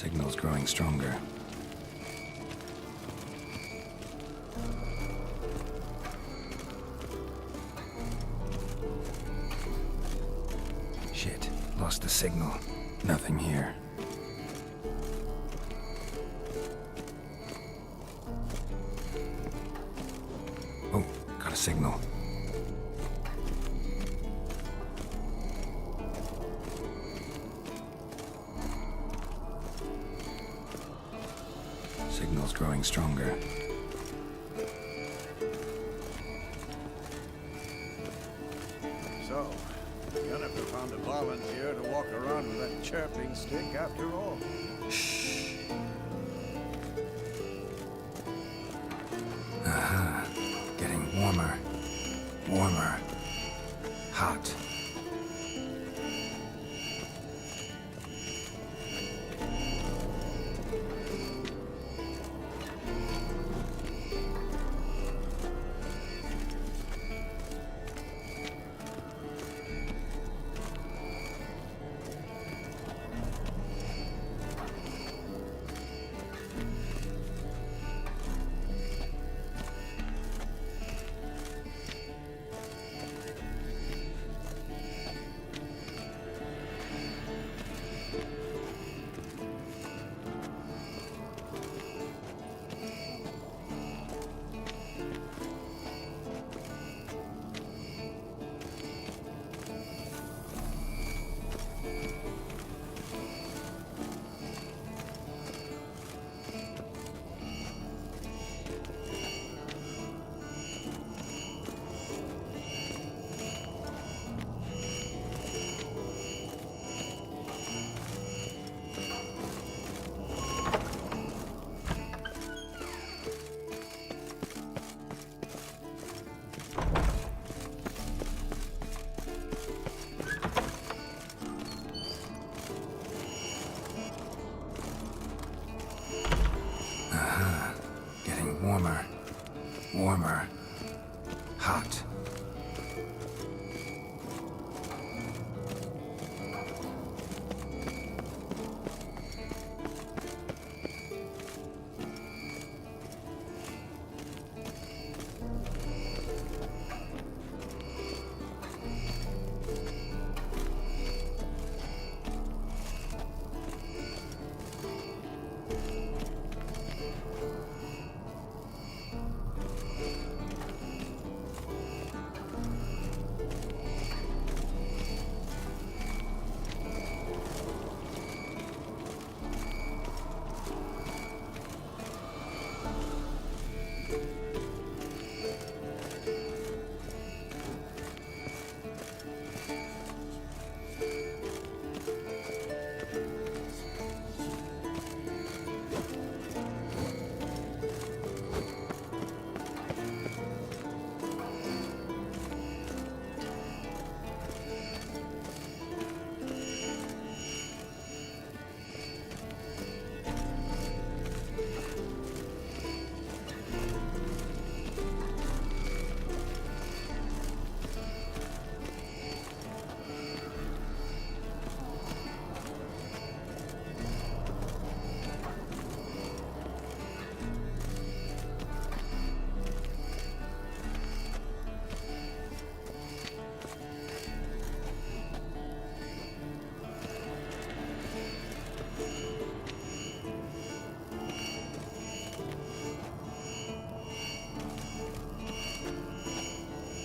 Signal's growing stronger. Shit, lost the signal. Nothing here. Oh, got a signal. Signal's growing stronger. So, Jennifer found a volunteer to walk around with that chirping stick after all. Shh. Aha. Getting warmer. Warmer. Hot. Warmer. Warmer. Hot.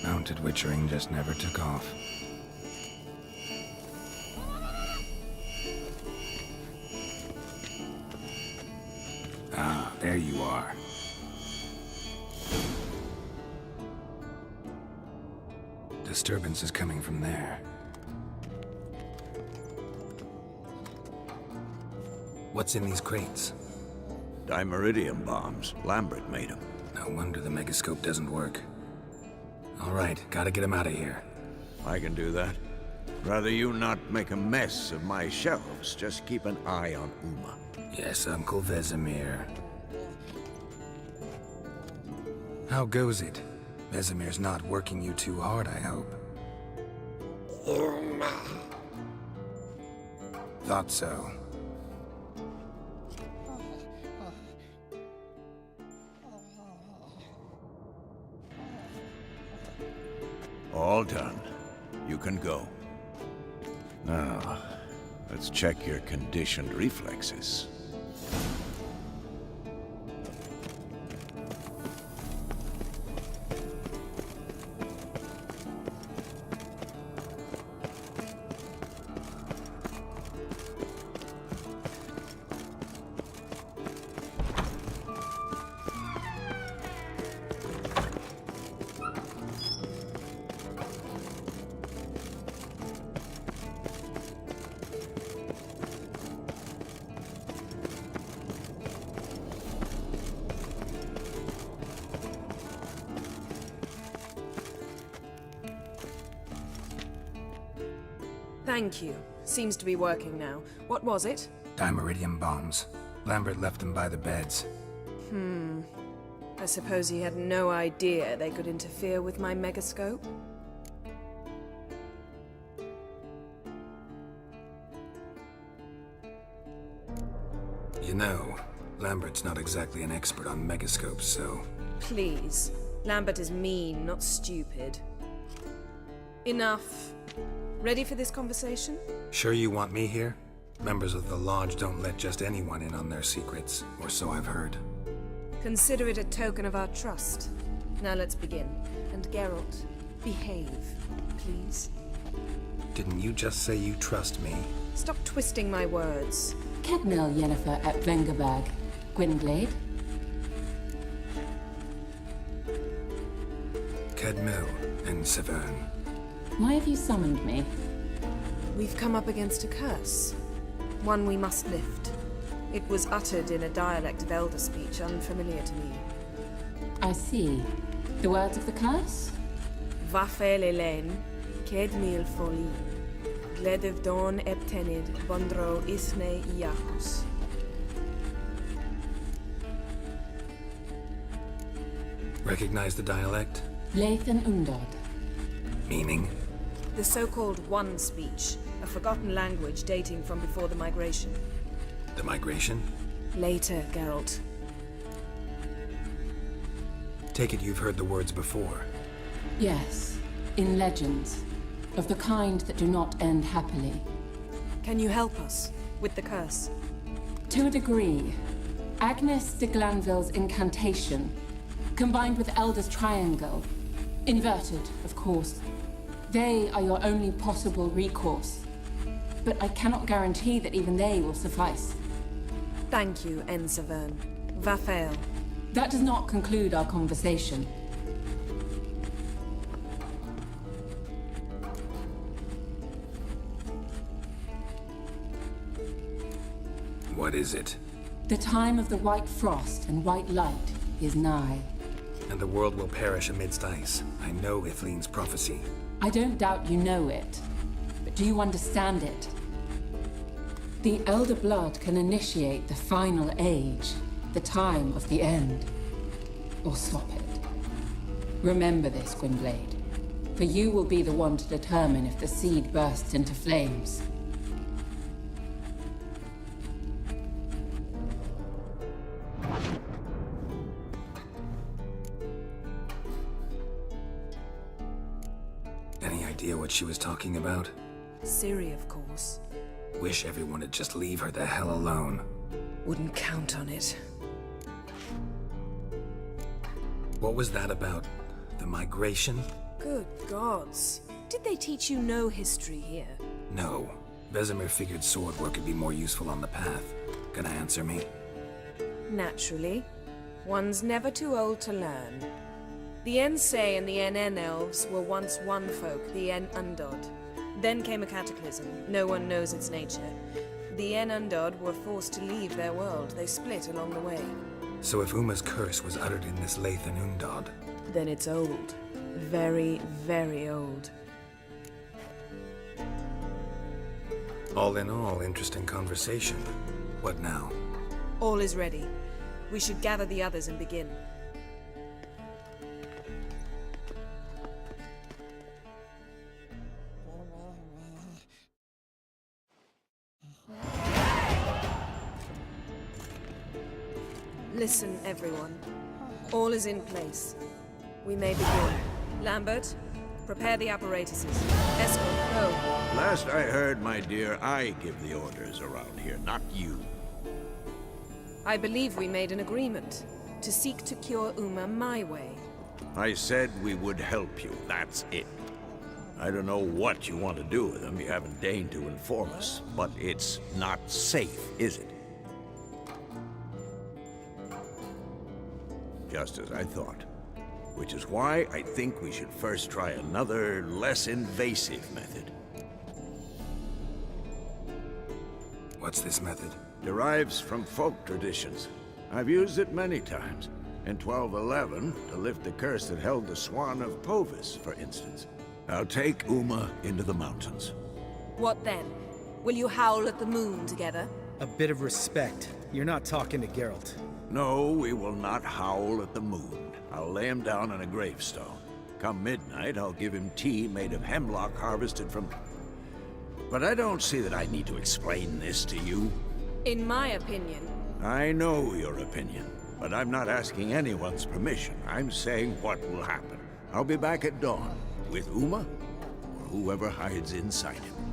Mounted witchering just never took off. Ah, there you are. Disturbance is coming from there. What's in these crates? Dimeridium bombs. Lambert made them. No wonder the megascope doesn't work. All right, gotta get him out of here. I can do that. Rather you not make a mess of my shelves, just keep an eye on Uma. Yes, Uncle Vesemir. How goes it? Vesemir's not working you too hard, I hope. Uma. Thought so. All done. You can go. Now, let's check your conditioned reflexes. Thank you. Seems to be working now. What was it? Dimeridium bombs. Lambert left them by the beds. I suppose he had no idea they could interfere with my megascope? You know, Lambert's not exactly an expert on megascopes, so... Please. Lambert is mean, not stupid. Enough. Ready for this conversation? Sure you want me here? Members of the Lodge don't let just anyone in on their secrets, or so I've heard. Consider it a token of our trust. Now let's begin. And Geralt, behave, please. Didn't you just say you trust me? Stop twisting my words. Kednil Yennefer at Vengerberg. Gwynblade? Kedmil and Severn. Why have you summoned me? We've come up against a curse. One we must lift. It was uttered in a dialect of Elder speech unfamiliar to me. I see. The words of the curse? Vafel Elaine, Ked Mil Foli, Gledev Dawn Eptenid, Bondro Isne Iacus. Recognize the dialect? Leith and Undod. Meaning? The so-called One speech, a forgotten language dating from before the migration. The migration? Later, Geralt. Take it you've heard the words before. Yes, in legends. Of the kind that do not end happily. Can you help us with the curse? To a degree. Agnes de Glanville's incantation, combined with Elder's triangle, inverted, of course. They are your only possible recourse. But I cannot guarantee that even they will suffice. Thank you, Severn. Vafel. That does not conclude our conversation. What is it? The time of the white frost and white light is nigh. And the world will perish amidst ice. I know Ithleen's prophecy. I don't doubt you know it, but do you understand it? The Elder Blood can initiate the final age, the time of the end, or stop it. Remember this, Gwynblade, for you will be the one to determine if the seed bursts into flames. Any idea what she was talking about? Ciri, of course. Wish everyone would just leave her the hell alone. Wouldn't count on it. What was that about? The migration? Good gods. Did they teach you no history here? No. Vesemir figured sword work would be more useful on the path. Gonna answer me? Naturally. One's never too old to learn. The Ensei and the NN elves were once one folk, the En Undod. Then came a cataclysm. No one knows its nature. The En Undod were forced to leave their world. They split along the way. So if Uma's curse was uttered in this Leith and Undod, Then it's old. Very, very old. all in all, interesting conversation. What now? All is ready. We should gather the others and begin. Listen, everyone. All is in place. We may begin. Lambert, Prepare the apparatuses. Escort, go. Last I heard, my dear, I give the orders around here, not you. I believe we made an agreement to seek to cure Uma my way. I said we would help you, that's it. I don't know what you want to do with them, you haven't deigned to inform us, but it's not safe, is it? Just as I thought. Which is why I think we should first try another, less invasive method. What's this method? Derives from folk traditions. I've used it many times. In 1211, to lift the curse that held the Swan of Povis, for instance. I'll take Uma into the mountains. What then? Will you howl at the moon together? A bit of respect. You're not talking to Geralt. No, we will not howl at the moon. I'll lay him down on a gravestone. Come midnight, I'll give him tea made of hemlock harvested from... But I don't see that I need to explain this to you. In my opinion... I know your opinion, but I'm not asking anyone's permission. I'm saying what will happen. I'll be back at dawn, with Uma, or whoever hides inside him.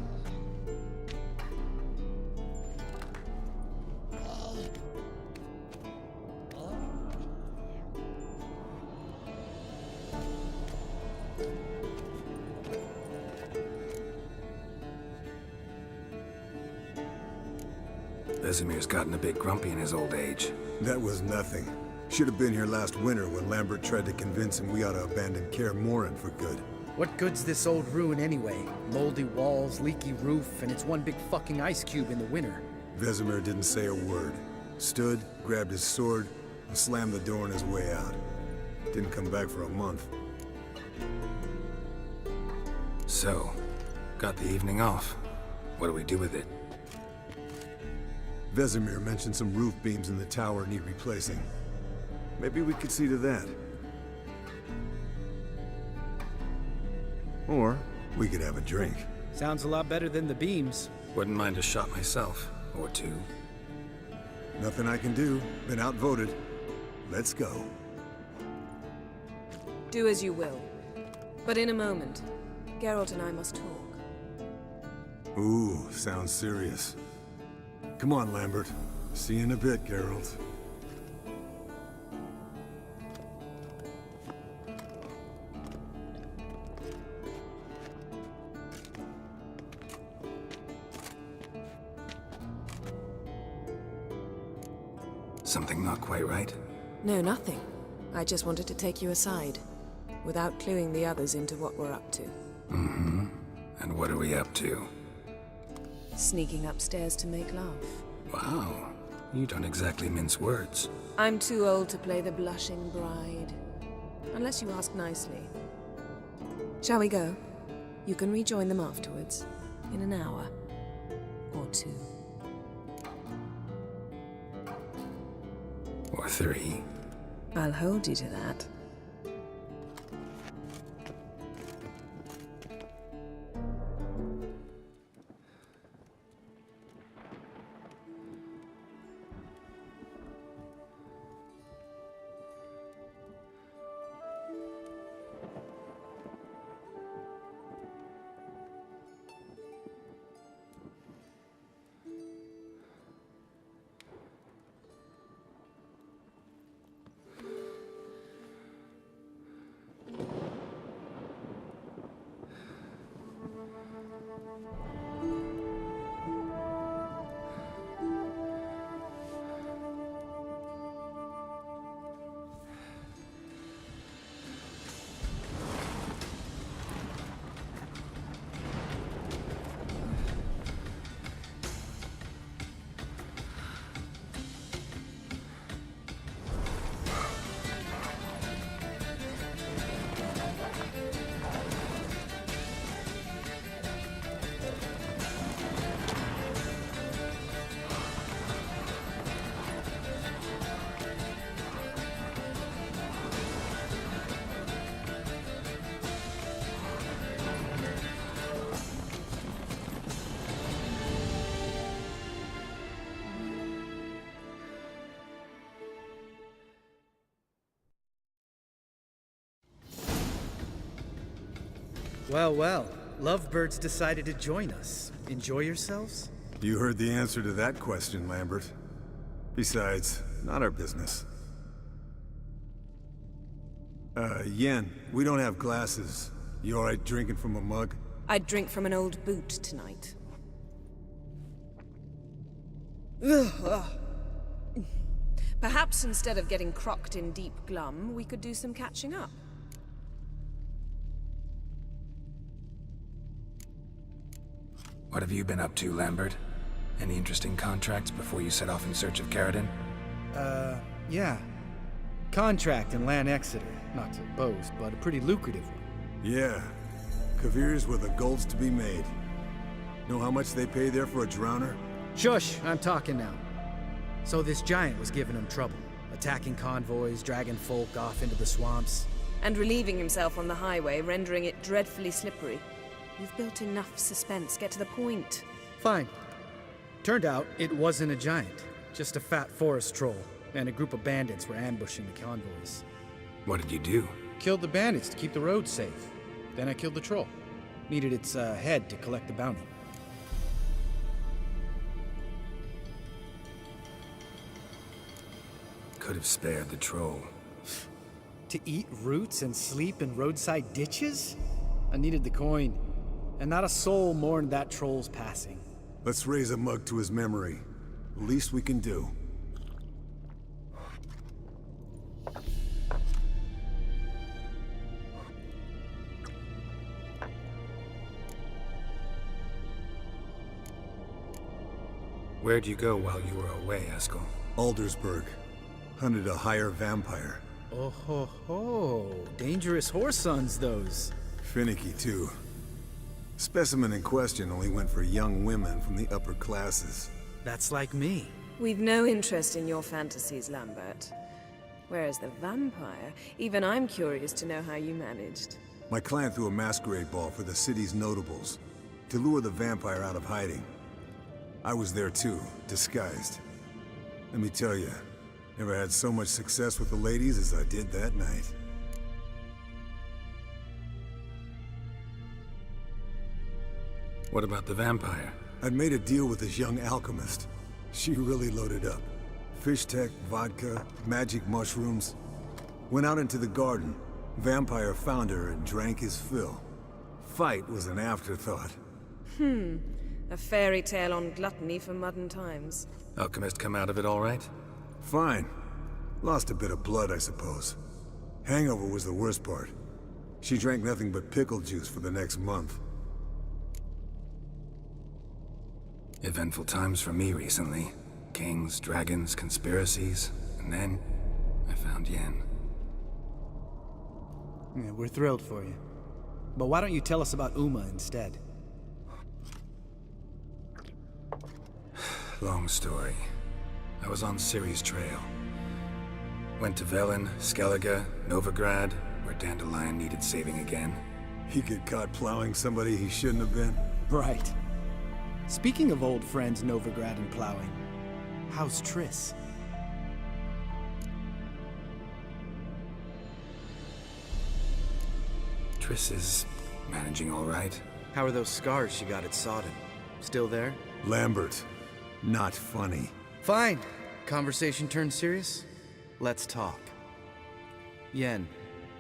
Vesemir's gotten a bit grumpy in his old age. That was nothing. Should have been here last winter when Lambert tried to convince him we ought to abandon Kaer Morhen for good. What good's this old ruin anyway? Moldy walls, leaky roof, and it's one big fucking ice cube in the winter. Vesemir didn't say a word. Stood, grabbed his sword, and slammed the door on his way out. Didn't come back for a month. So, got the evening off. What do we do with it? Vesemir mentioned some roof beams in the tower need replacing. Maybe we could see to that. Or we could have a drink. Sounds a lot better than the beams. Wouldn't mind a shot myself, or two. Nothing I can do. Been outvoted. Let's go. Do as you will. But in a moment, Geralt and I must talk. Ooh, sounds serious. Come on, Lambert. See you in a bit, Geralt. Something not quite right? No, nothing. I just wanted to take you aside, without cluing the others into what we're up to. Mm-hmm. And what are we up to? Sneaking upstairs to make love. Wow. You don't exactly mince words. I'm too old to play the blushing bride. Unless you ask nicely. Shall we go? You can rejoin them afterwards. In an hour. Or two. Or three. I'll hold you to that. Well, well. Lovebirds decided to join us. Enjoy yourselves? You heard the answer to that question, Lambert. Besides, not our business. Yen, we don't have glasses. You alright drinking from a mug? I'd drink from an old boot tonight. Perhaps instead of getting crocked in deep glum, we could do some catching up. What have you been up to, Lambert? Any interesting contracts before you set off in search of Carradine? Yeah. Contract in Lan Exeter. Not to boast, but a pretty lucrative one. Yeah. Kavir's where the gold's to be made. Know how much they pay there for a drowner? Shush, I'm talking now. So this giant was giving him trouble. Attacking convoys, dragging folk off into the swamps. And relieving himself on the highway, rendering it dreadfully slippery. You've built enough suspense. Get to the point. Fine. Turned out it wasn't a giant. Just a fat forest troll. And a group of bandits were ambushing the convoys. What did you do? Killed the bandits to keep the roads safe. Then I killed the troll. Needed its head to collect the bounty. Could have spared the troll. To eat roots and sleep in roadside ditches? I needed the coin. And not a soul mourned that troll's passing. Let's raise a mug to his memory. The least we can do. Where'd you go while you were away, Eskel? Aldersburg. Hunted a higher vampire. Oh ho ho. Dangerous horse sons, those. Finicky, too. Specimen in question only went for young women from the upper classes. That's like me. We've no interest in your fantasies, Lambert. Whereas the vampire, even I'm curious to know how you managed. My clan threw a masquerade ball for the city's notables to lure the vampire out of hiding. I was there too, disguised. Let me tell you, never had so much success with the ladies as I did that night. What about the vampire? I'd made a deal with this young alchemist. She really loaded up. Fish tech, vodka, magic mushrooms. Went out into the garden. Vampire found her and drank his fill. Fight was an afterthought. A fairy tale on gluttony for modern times. Alchemist come out of it all right? Fine. Lost a bit of blood, I suppose. Hangover was the worst part. She drank nothing but pickle juice for the next month. Eventful times for me recently. Kings, dragons, conspiracies, and then I found Yen. Yeah, we're thrilled for you. But why don't you tell us about Uma instead? Long story. I was on Ciri's trail. Went to Velen, Skellige, Novigrad, where Dandelion needed saving again. He get caught plowing somebody he shouldn't have been. Right. Speaking of old friends Novigrad and plowing, how's Triss? Triss is managing all right. How are those scars she got at Sodden? Still there? Lambert. Not funny. Fine. Conversation turned serious? Let's talk. Yen,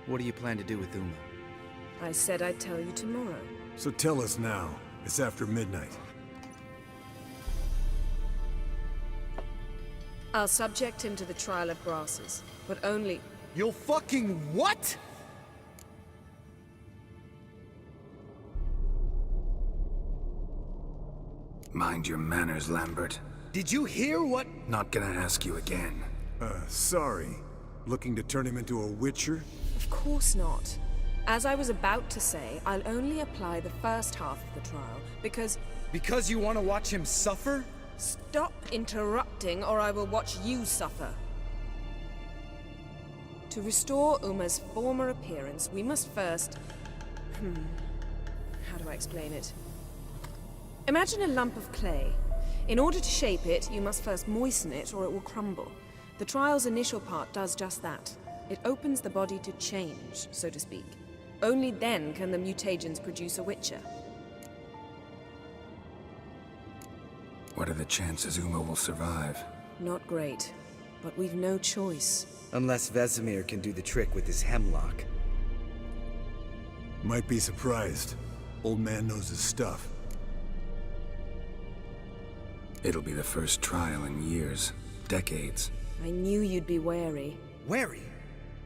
what do you plan to do with Uma? I said I'd tell you tomorrow. So tell us now. It's after midnight. I'll subject him to the trial of brasses, but only... You'll fucking what? Mind your manners, Lambert. Did you hear what? Not gonna ask you again. Sorry. Looking to turn him into a witcher? Of course not. As I was about to say, I'll only apply the first half of the trial, because... Because you want to watch him suffer? Stop interrupting, or I will watch you suffer. To restore Uma's former appearance, we must first... How do I explain it? Imagine a lump of clay. In order to shape it, you must first moisten it, or it will crumble. The trial's initial part does just that. It opens the body to change, so to speak. Only then can the mutagens produce a Witcher. What are the chances Uma will survive? Not great, but we've no choice. Unless Vesemir can do the trick with his hemlock. Might be surprised. Old man knows his stuff. It'll be the first trial in years, decades. I knew you'd be wary. Wary?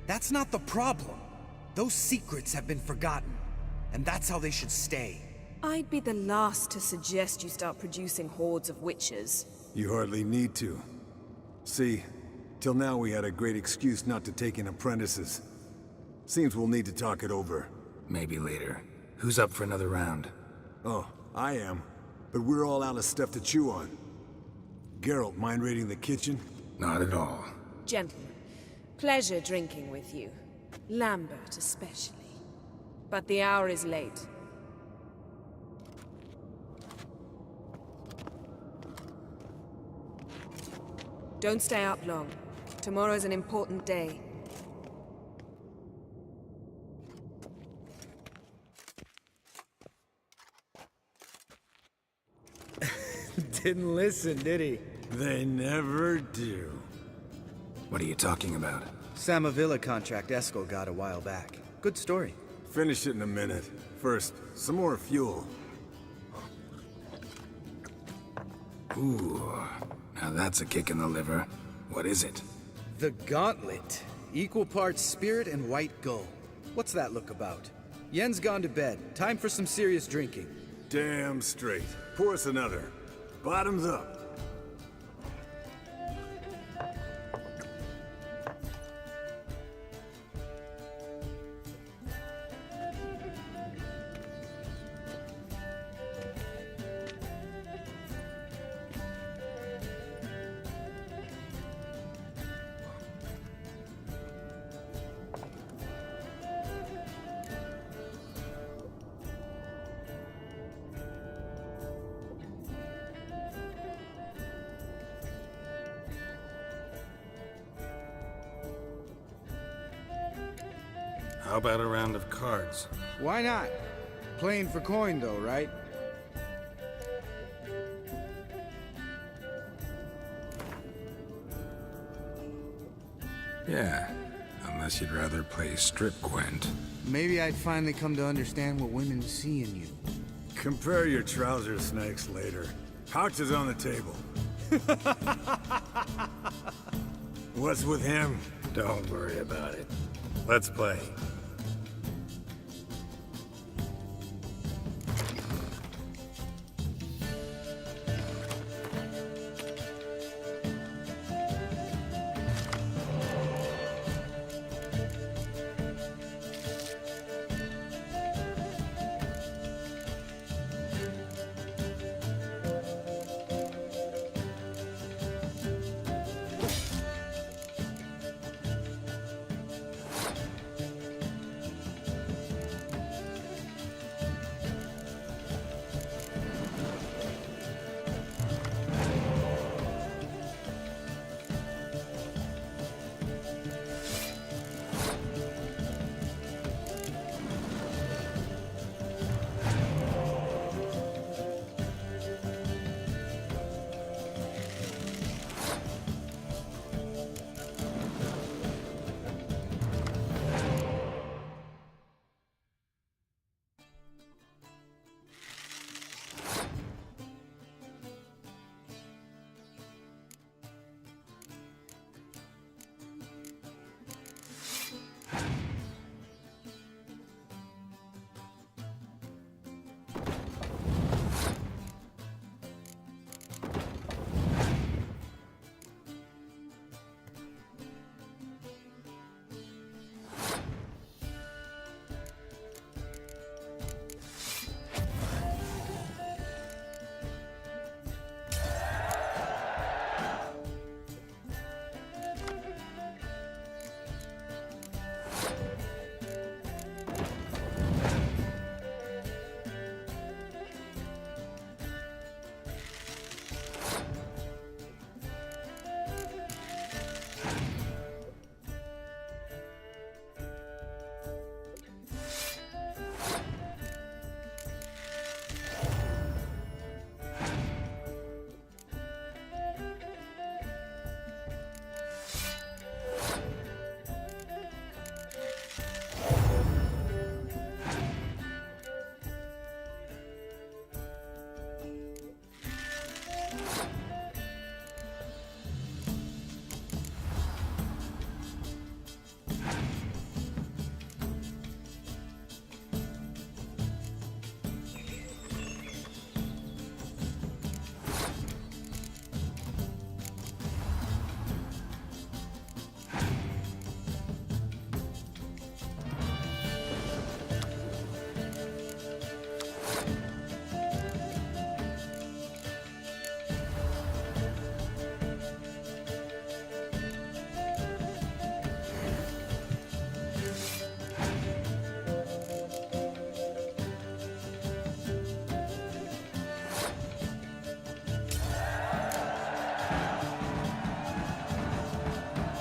That's not the problem. Those secrets have been forgotten, and that's how they should stay. I'd be the last to suggest you start producing hordes of witches. You hardly need to. See, till now we had a great excuse not to take in apprentices. Seems we'll need to talk it over. Maybe later. Who's up for another round? Oh, I am. But we're all out of stuff to chew on. Geralt, mind raiding the kitchen? Not at all. Gentlemen, pleasure drinking with you. Lambert especially. But the hour is late. Don't stay up long. Tomorrow's an important day. Didn't listen, did he? They never do. What are you talking about? Samavilla contract Eskel got a while back. Good story. Finish it in a minute. First, some more fuel. Ooh, now that's a kick in the liver. What is it? The Gauntlet. Equal parts spirit and white gull. What's that look about? Yen's gone to bed. Time for some serious drinking. Damn straight. Pour us another. Bottoms up. How about a round of cards? Why not? Playing for coin though, right? Yeah, unless you'd rather play strip Gwent. Maybe I'd finally come to understand what women see in you. Compare your trouser snakes later. Pouch is on the table. What's with him? Don't worry about it. Let's play.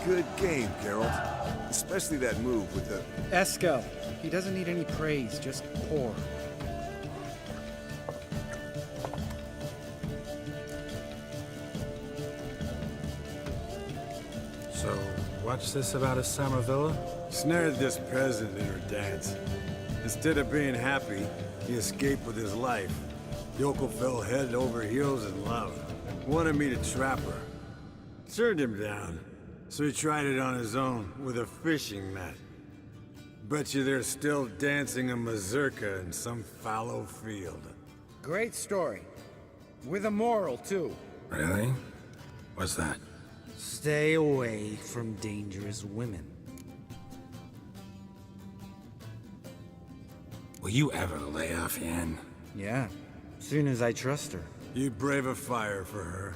good game, Geralt. Especially that move with the... Eskel. He doesn't need any praise, just pour. So, what's this about a summer villa? Snared this peasant in her dance. Instead of being happy, he escaped with his life. Yoko fell head over heels in love. Wanted me to trap her. Turned him down. So he tried it on his own with a fishing net. Bet you they're still dancing a mazurka in some fallow field. Great story. With a moral, too. Really? What's that? Stay away from dangerous women. Will you ever lay off Yen? Yeah, soon as I trust her. You brave a fire for her.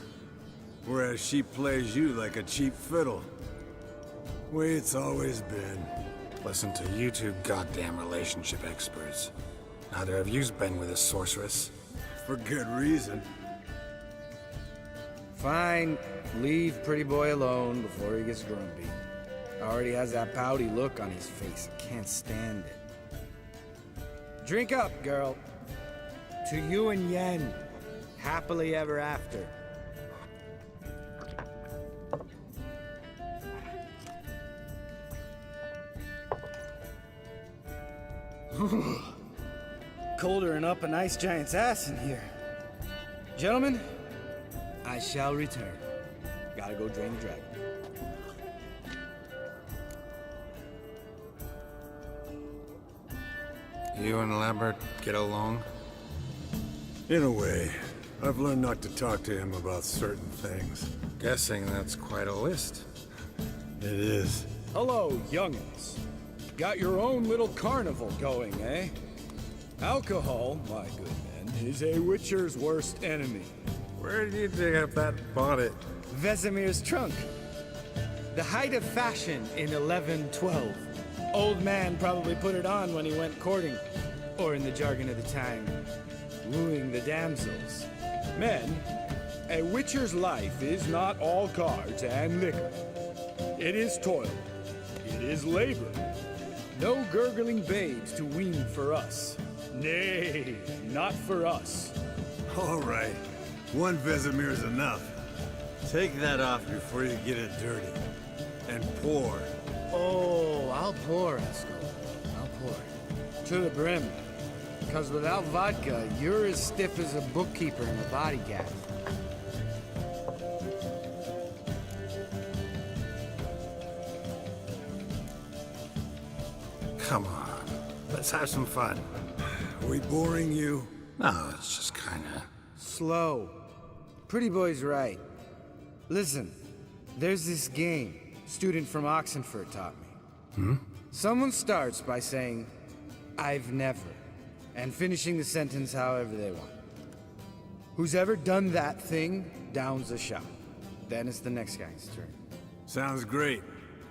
Whereas she plays you like a cheap fiddle. Way it's always been. Listen to you two goddamn relationship experts. Neither of you's been with a sorceress. For good reason. Fine. Leave pretty boy alone before he gets grumpy. Already has that pouty look on his face. I can't stand it. Drink up, girl. To you and Yen. Happily ever after. Colder than up an ice giant's ass in here. Gentlemen, I shall return. Gotta go drain the dragon. You and Lambert get along? In a way. I've learned not to talk to him about certain things. Guessing that's quite a list. It is. Hello, young'uns. Got your own little carnival going, eh? Alcohol, my good men, is a witcher's worst enemy. Where did you dig up that bonnet? Vesemir's trunk. The height of fashion in 1112. Old man probably put it on when he went courting, or in the jargon of the time, wooing the damsels. Men, a witcher's life is not all cards and liquor. It is toil. It is labor. No gurgling babes to wean for us. Nay, not for us. All right. One Vesemir's enough. Take that off before you get it dirty. And pour. Oh, I'll pour, Eskel. I'll pour. To the brim. Because without vodka, you're as stiff as a bookkeeper in a body gap. Come on, let's have some fun. Are we boring you? No, it's just kinda... Slow. Pretty boy's right. Listen, there's this game student from Oxenford taught me. Someone starts by saying, I've never, and finishing the sentence however they want. Who's ever done that thing downs a shot. Then it's the next guy's turn. Sounds great.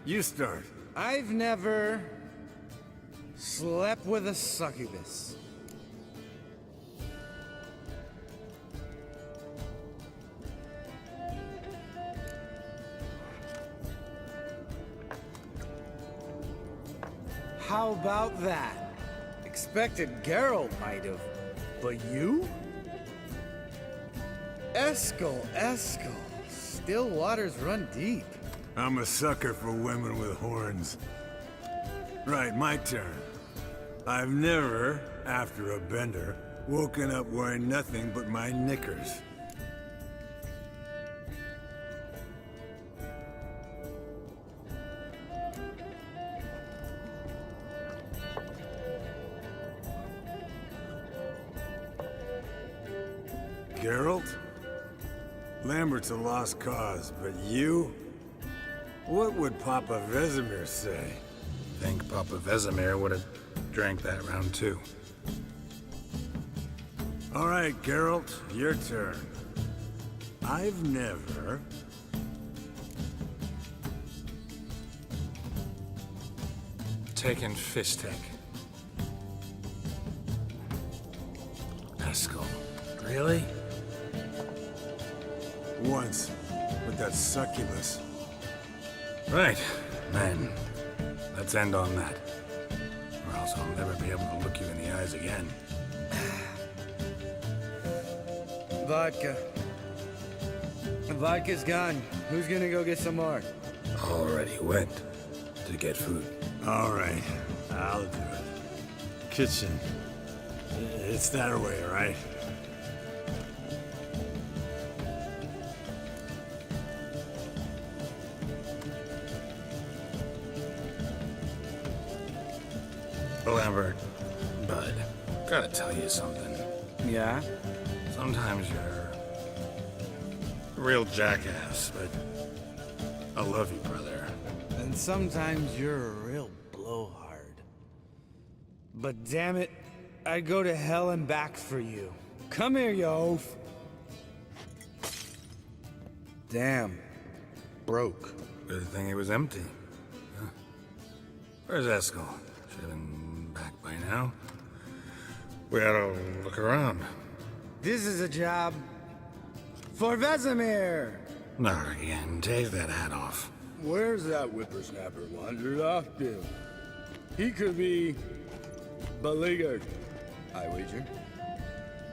You start. I've never slept with a succubus. How about that? Expected Geralt might have, but you? Eskel. Still waters run deep. I'm a sucker for women with horns. Right, my turn. I've never, after a bender, woken up wearing nothing but my knickers. Geralt? Lambert's a lost cause, but you? What would Papa Vesemir say? Think Papa Vesemir would have drank that round too. All right, Geralt, your turn. I've never... Taken Fistek. Eskel. Really? Once, with that succubus. Right, men. Let's end on that. Or else I'll never be able to look you in the eyes again. Vodka. The vodka's gone. Who's gonna go get some more? Already went to get food. All right, I'll do it. Kitchen. It's that way, right? Lambert, bud, gotta tell you something. Yeah? Sometimes you're a real jackass, but I love you, brother. And sometimes you're a real blowhard. But damn it, I'd go to hell and back for you. Come here, you oaf. Damn. Broke. Good thing it was empty. Huh? Where's Eskel? Should have been back by now. We ought to look around. This is a job for Vesemir. Not again. Take that hat off. Where's that whippersnapper wandered off to? He could be beleaguered, I wager.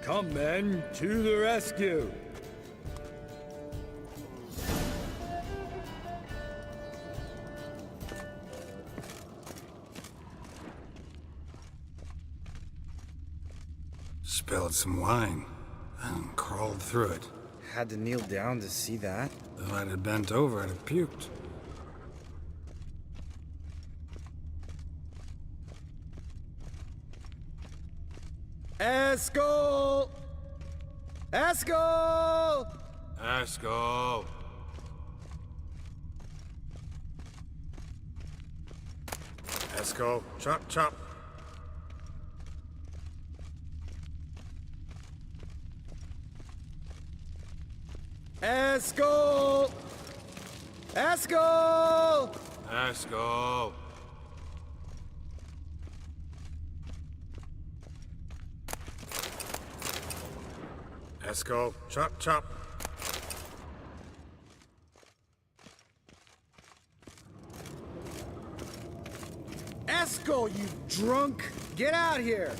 Come, men, to the rescue. Spilled some wine and crawled through it. Had to kneel down to see that. If I'd have bent over, I'd have puked. Eskel! Eskel! Eskel! Eskel, chop, chop. Eskel! Eskel! Eskel! Eskel, chop, chop. Eskel, you drunk! Get out here!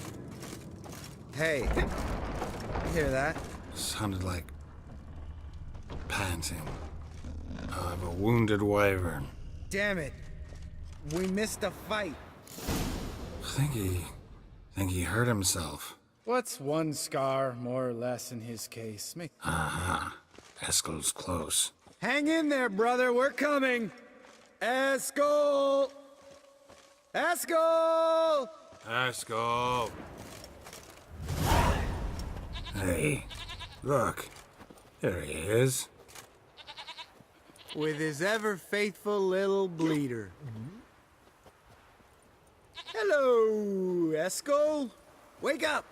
Hey, you hear that? Sounded like panting of a wounded wyvern. Damn it. We missed a fight. Think he hurt himself. What's one scar, more or less, in his case? Aha. Eskel's close. Hang in there, brother. We're coming. Eskel! Eskel! Eskel! Hey, look. There he is. With his ever faithful little bleeder. Hello, Eskel. Wake up.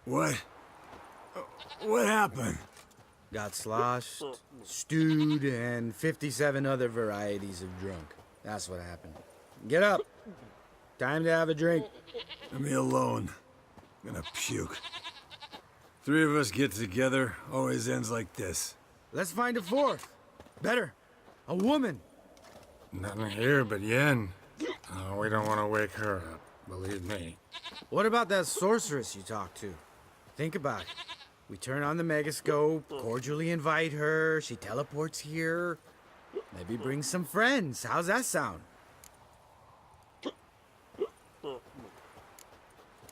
What? What happened? Got sloshed, stewed, and 57 other varieties of drunk. That's what happened. Get up. Time to have a drink. Leave me alone. I'm gonna puke. Three of us get together, always ends like this. Let's find a fourth. Better. A woman. Nothing here but Yen. Oh, we don't want to wake her up, believe me. What about that sorceress you talked to? Think about it. We turn on the megascope, cordially invite her, she teleports here. Maybe bring some friends. How's that sound?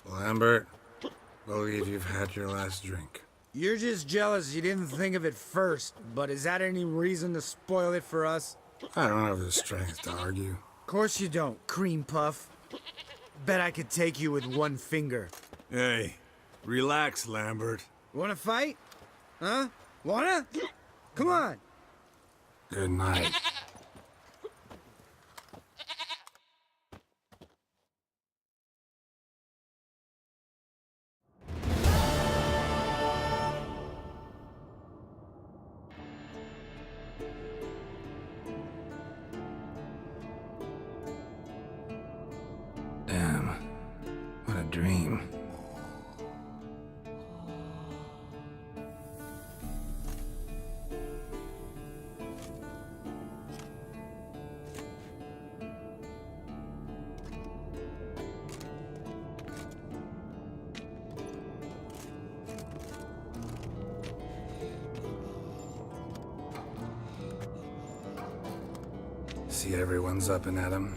Lambert, believe you've had your last drink. You're just jealous you didn't think of it first, but is that any reason to spoil it for us? I don't have the strength to argue. Of course you don't, cream puff. Bet I could take you with one finger. Hey, relax, Lambert. Wanna fight? Huh? Wanna? Come on. Good night. Damn. What a dream. See everyone's up and at 'em.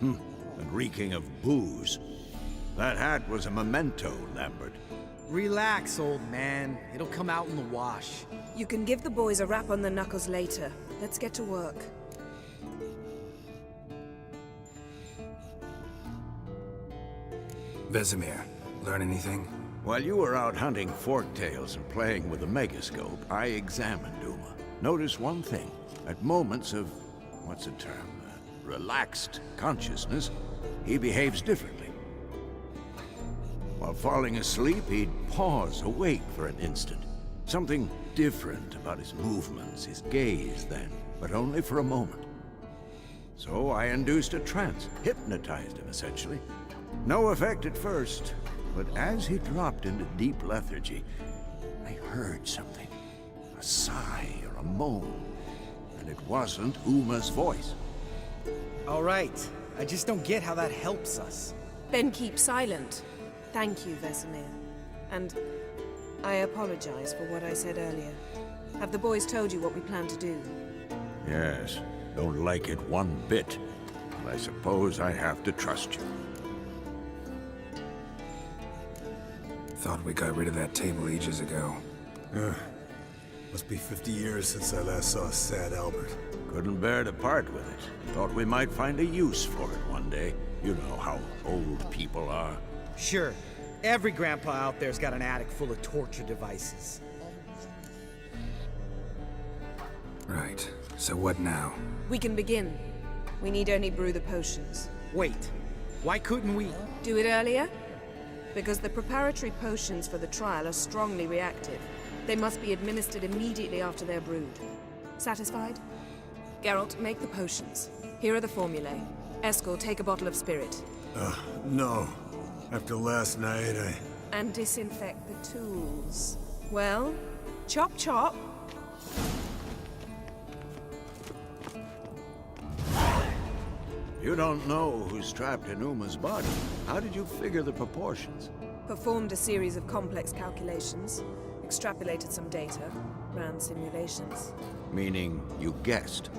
And reeking of booze. That hat was a memento, Lambert. Relax, old man. It'll come out in the wash. You can give the boys a rap on the knuckles later. Let's get to work. Vesemir, learn anything? While you were out hunting forktails and playing with the megascope, I examined Uma. Notice one thing. At moments of, what's the term? Relaxed consciousness, he behaves differently. While falling asleep, he'd pause, awake for an instant. Something different about his movements, his gaze then, but only for a moment. So I induced a trance, hypnotized him essentially. No effect at first, but as he dropped into deep lethargy, I heard something. A sigh or a moan, and it wasn't Uma's voice. All right. I just don't get how that helps us. Then keep silent. Thank you, Vesemir. And I apologize for what I said earlier. Have the boys told you what we plan to do? Yes, don't like it one bit. But I suppose I have to trust you. Thought we got rid of that table ages ago. Must be 50 years since I last saw sad Albert. Couldn't bear to part with it. Thought we might find a use for it one day. You know how old people are. Sure. Every grandpa out there's got an attic full of torture devices. Right. So what now? We can begin. We need only brew the potions. Wait. Why couldn't we? Do it earlier? Because the preparatory potions for the trial are strongly reactive. They must be administered immediately after they're brewed. Satisfied? Geralt, make the potions. Here are the formulae. Eskel, take a bottle of spirit. No. After last night, And disinfect the tools. Well, chop chop. You don't know who's trapped in Uma's body. How did you figure the proportions? Performed a series of complex calculations. Extrapolated some data. Ran simulations. Meaning you guessed.